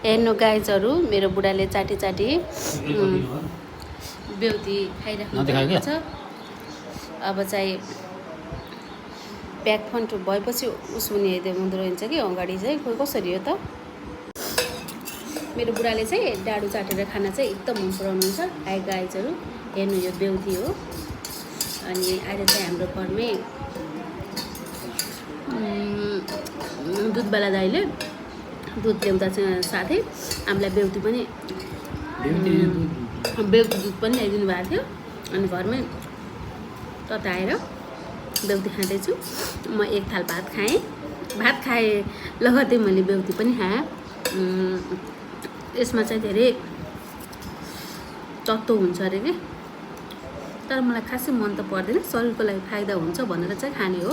हेर्नु गाइजहरू मेरो बुढाले चाटी चाटी बेउती खाइराख्नु भएको छ। अब चाहिँ प्याक फन्ट भएपछि उसुनी हुँदो रहेछ कि अगाडि चाहिँ खोइ कसरी हो त। मेरो बुढाले चाहिँ डाडु चाटेर खाना चाहिँ एकदम मन पराउनुहुन्छ। हाई गाइजहरू हेर्नु यो बेउती हो। अनि आज चाहिँ हाम्रो घरमै दुधवाला दाइले दुध ल्याउँदा साथै हामीलाई बेउती दुध पनि ल्याइदिनु भएको थियो। अनि घरमै तताएर बेउती खाँदैछु। म एक थाल भात खाएँ लगतै मैले बेउती पनि खाएँ। यसमा चाहिँ धेरै तत्त्व हुन्छ अरे कि, तर मलाई खासै मन त पर्दैन। शरीरको लागि फाइदा हुन्छ भनेर चाहिँ खाने हो।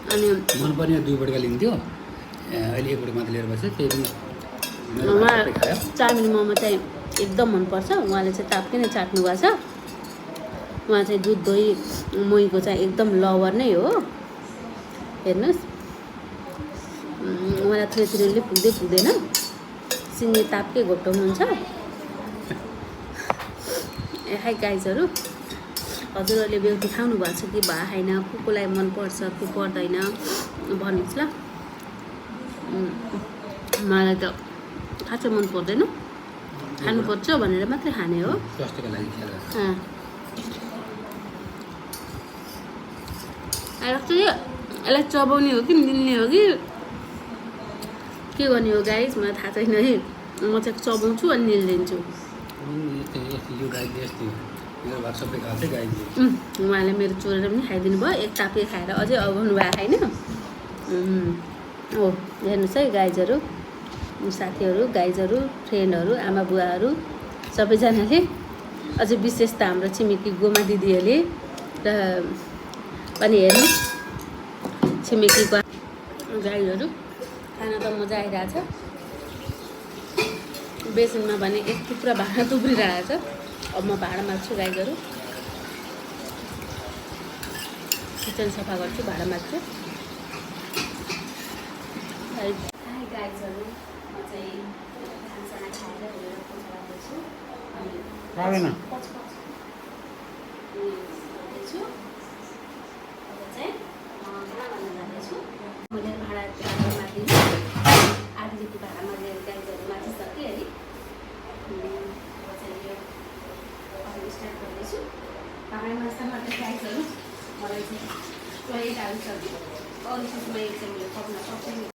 अनि मन पर्ने 2 बटका लिन्थ्यो, अहिले 1 बटका मात्र लिएर बस्छ। त्यही पनि उहाँ चाउमिन मोमो चाहिँ एकदम मनपर्छ। उहाँले चाहिँ तापकै नै चाट्नु भएको छ। उहाँ चाहिँ दुध दही मोहीको चाहिँ एकदम लभर नै हो। हेर्नुहोस् उहाँलाई थ्रेथ्रेले पुग्दैन, सिङ्गे तापकै घोप्टाउनुहुन्छ। हाई गाइजहरू हजुरहरूले बेउती खानु भएको छ कि भए छैन, कोलाई मनपर्छ कि पर्दैन भन्नुहोस् ल। मलाई त खासै मन पर्दैन, खानुपर्छ भनेर मात्रै खाने हो। स्वास्थ्यको लागि यसलाई चबाउने हो कि निल्ने हो कि के गर्ने हो गाइज मलाई थाहा छैन है। म चाहिँ चबाउँछु अनि निल्दिन्छु। उहाँले मेरो चोरेर पनि खाइदिनु भयो। एक तापे खाएर अझै अगाउनु भएको छैन हो। हेर्नुहोस् है गाइजहरू, साथीहरू, गाइजहरू, फ्रेन्डहरू, आमा बुवाहरू सबैजनाले, अझै विशेष त हाम्रो छिमेकी गोमा दिदीहरूले र पनि हेर्नु छिमेकीको गाईहरू खाना त मजा आइरहेछ। बेसनमा भने एक टुक्रा भाँडा थुप्रिरहेछ। अब म भाँडा माझ्छु गाईहरू, किचन सफा गर्छु, भाँडा माझ्छु। गाईहरू म चाहिँ खानासाना खाएर पोछा लाग्दैछु। मैले भाँडा माथिदिनु आधी जति भाँडा माझेर गाईहरू माझिसकेँ। अहिले अब चाहिँ यो स्टार्ट गर्दैछु। भाँडा माझ्दा मात्रै गाईहरू मलाई चाहिँ टोयलेट आइसक्यो। अरू चिजमा एक चाहिँ मैले सक्न सक्छु।